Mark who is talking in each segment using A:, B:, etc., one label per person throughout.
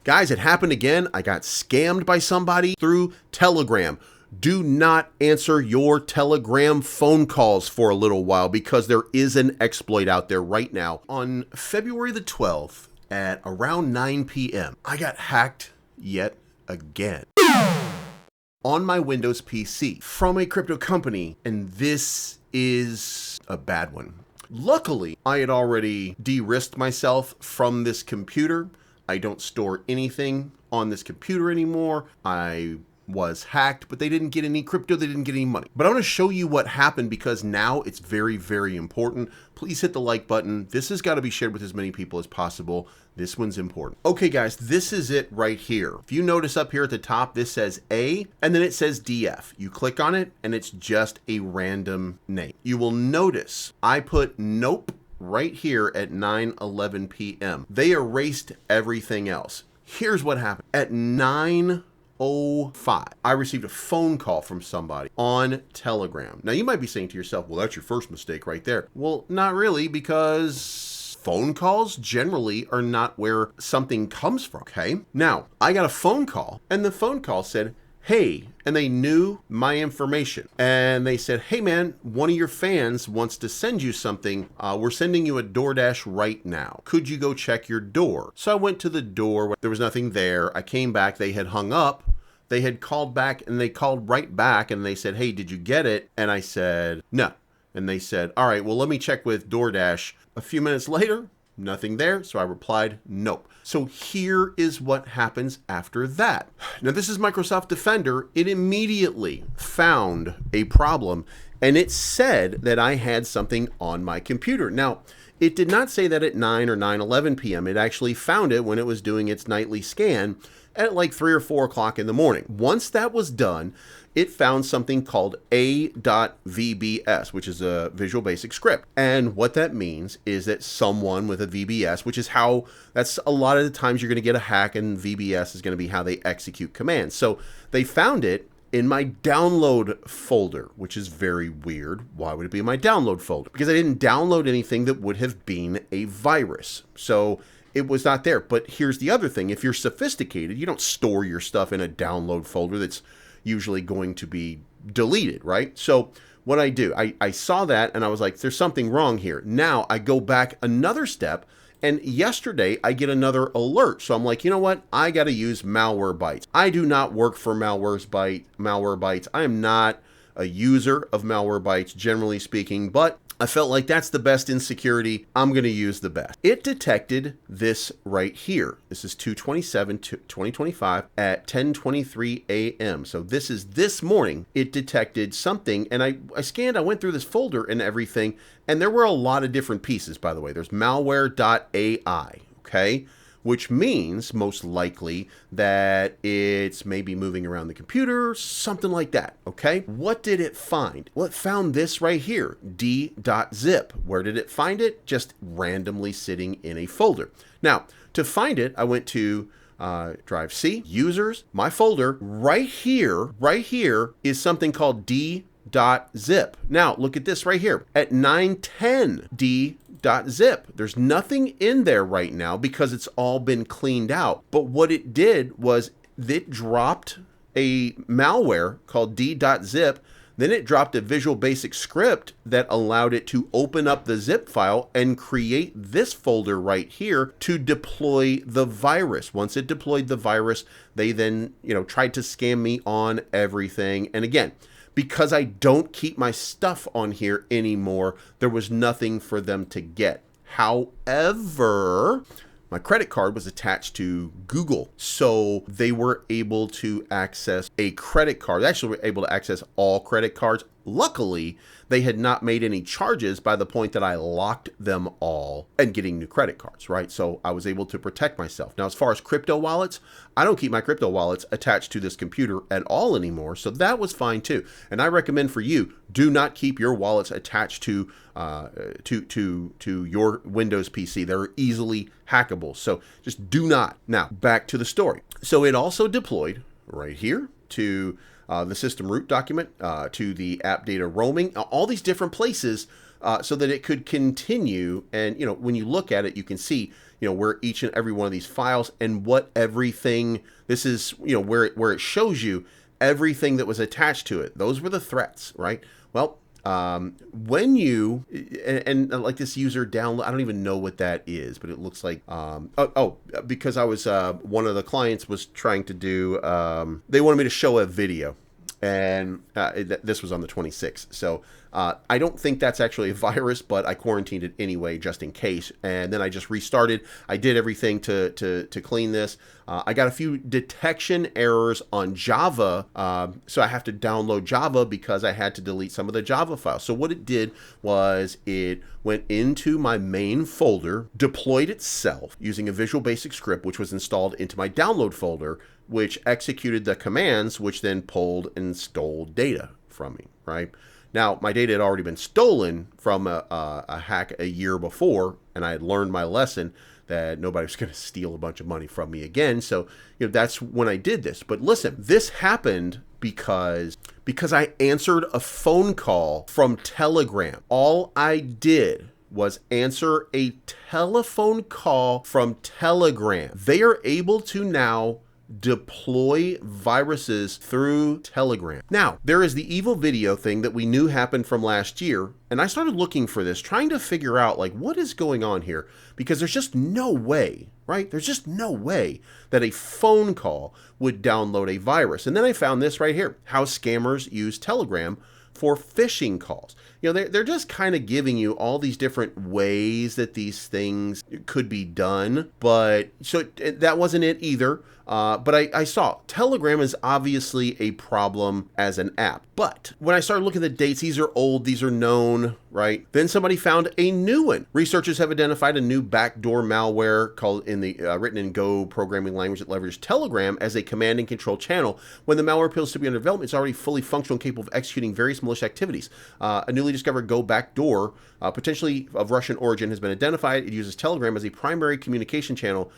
A: Guys, it happened again. I got scammed by somebody through Telegram. Do not answer your Telegram phone calls for a little while because there is an exploit out there right now. On February the 12th at around 9 p.m., I got hacked yet again on my Windows PC from a crypto company, and this is a bad one. Luckily, I had already de-risked myself from this computer. I don't store anything on this computer anymore. I was hacked, but they didn't get any crypto, they didn't get any money. But I'm going to show you what happened because now it's very, very important. Please hit the like button. This has got to be shared with as many people as possible. This one's important. Okay, guys, this is it right here. If you notice up here at the top, this says A, and then it says DF. You click on it, and it's just a random name. You will notice I put nope right here at 9:11 p.m. They erased everything else. Here's what happened. At 9:05, I received a phone call from somebody on Telegram. Now, you might be saying to yourself, well, that's your first mistake right there. Well, not really, because phone calls generally are not where something comes from, okay? Now, I got a phone call, and the phone call said, hey, and they knew my information. And they said, hey man, one of your fans wants to send you something. We're sending you a DoorDash right now. Could you go check your door? So I went to the door, there was nothing there. I came back, they had hung up. They had called back and they called right back and they said, hey, did you get it? And I said, no. And they said, all right, well, let me check with DoorDash. A few minutes later, nothing there. So I replied, nope. So here is what happens after that. Now, this is Microsoft Defender. It immediately found a problem and it said that I had something on my computer. Now, it did not say that at 9 or 9:11 p.m. It actually found it when it was doing its nightly scan at like 3 or 4 o'clock in the morning. Once that was done, it found something called a.vbs, which is a Visual Basic Script. And what that means is that someone with a VBS, which is how, that's a lot of the times you're going to get a hack, and VBS is going to be how they execute commands. So they found it in my download folder, which is very weird. Why would it be in my download folder? Because I didn't download anything that would have been a virus. So it was not there. But here's the other thing. If you're sophisticated, you don't store your stuff in a download folder that's usually going to be deleted, right? So what I do, I saw that and I was like, there's something wrong here. Now I go back another step, and yesterday I get another alert. So I'm like, you know what? I got to use Malwarebytes. I do not work for Malwarebytes. I am not a user of Malwarebytes, generally speaking, but I felt like that's the best in security. I'm going to use the best. It detected this right here. This is 2/27/2025 at 10:23 a.m. So this is this morning. It detected something, and I scanned, I went through this folder and everything, and there were a lot of different pieces, by the way. There's malware.ai, okay? Which means most likely that it's maybe moving around the computer, something like that, okay? What did it find? Well, it found this right here, d.zip. Where did it find it? Just randomly sitting in a folder. Now, to find it, I went to Drive C, Users, my folder. Right here is something called d.zip. Now, look at this right here. At 9:10, d.zip. There's nothing in there right now because it's all been cleaned out. But what it did was it dropped a malware called d.zip. Then it dropped a Visual Basic Script that allowed it to open up the zip file and create this folder right here to deploy the virus. Once it deployed the virus, they then, tried to scam me on everything. And again, because I don't keep my stuff on here anymore, there was nothing for them to get. However, my credit card was attached to Google, so they were able to access a credit card. They actually were able to access all credit cards. Luckily, they had not made any charges by the point that I locked them all and getting new credit cards, right? So I was able to protect myself. Now, as far as crypto wallets, I don't keep my crypto wallets attached to this computer at all anymore. So that was fine too. And I recommend for you, do not keep your wallets attached to your Windows PC. They're easily hackable. So just do not. Now, back to the story. So it also deployed right here to the system root document, to the app data roaming, all these different places so that it could continue. And, when you look at it, you can see, where each and every one of these files and what everything, this is, where it shows you everything that was attached to it. Those were the threats, right? Well, when you, and like this user download, I don't even know what that is, but it looks like, because I was, one of the clients was trying to do, they wanted me to show a video, and this was on the 26th. So I don't think that's actually a virus, but I quarantined it anyway, just in case. And then I just restarted. I did everything to clean this. I got a few detection errors on Java. So I have to download Java because I had to delete some of the Java files. So what it did was it went into my main folder, deployed itself using a Visual Basic script, which was installed into my download folder, which executed the commands, which then pulled and stole data from me, right? Now, my data had already been stolen from a hack a year before, and I had learned my lesson that nobody was going to steal a bunch of money from me again. So, that's when I did this. But listen, this happened because I answered a phone call from Telegram. All I did was answer a telephone call from Telegram. They are able to now deploy viruses through Telegram. Now, there is the evil video thing that we knew happened from last year, and I started looking for this, trying to figure out like what is going on here, because there's just no way, right? There's just no way that a phone call would download a virus. And then I found this right here, how scammers use Telegram for phishing calls. They're just kind of giving you all these different ways that these things could be done, but so that wasn't it either. But I saw Telegram is obviously a problem as an app. But when I started looking at the dates, these are old, these are known, right? Then somebody found a new one. Researchers have identified a new backdoor malware called written in Go programming language that leverages Telegram as a command and control channel. When the malware appears to be under development, it's already fully functional and capable of executing various malicious activities. A newly discovered Go backdoor, potentially of Russian origin, has been identified. It uses Telegram as a primary communication channel.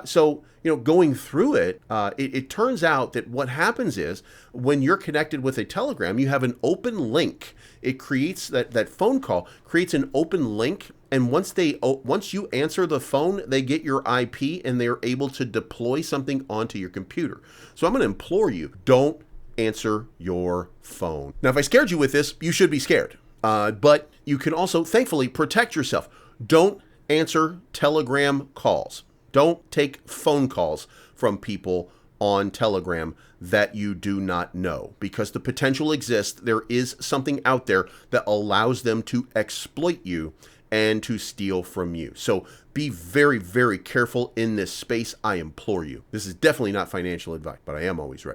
A: So going through it, it turns out that what happens is when you're connected with a Telegram, you have an open link. It creates that phone call creates an open link. And once you answer the phone, they get your IP and they're able to deploy something onto your computer. So I'm going to implore you, don't answer your phone. Now, if I scared you with this, you should be scared. But you can also, thankfully, protect yourself. Don't answer Telegram calls. Don't take phone calls from people on Telegram that you do not know, because the potential exists. There is something out there that allows them to exploit you and to steal from you. So be very, very careful in this space. I implore you. This is definitely not financial advice, but I am always right.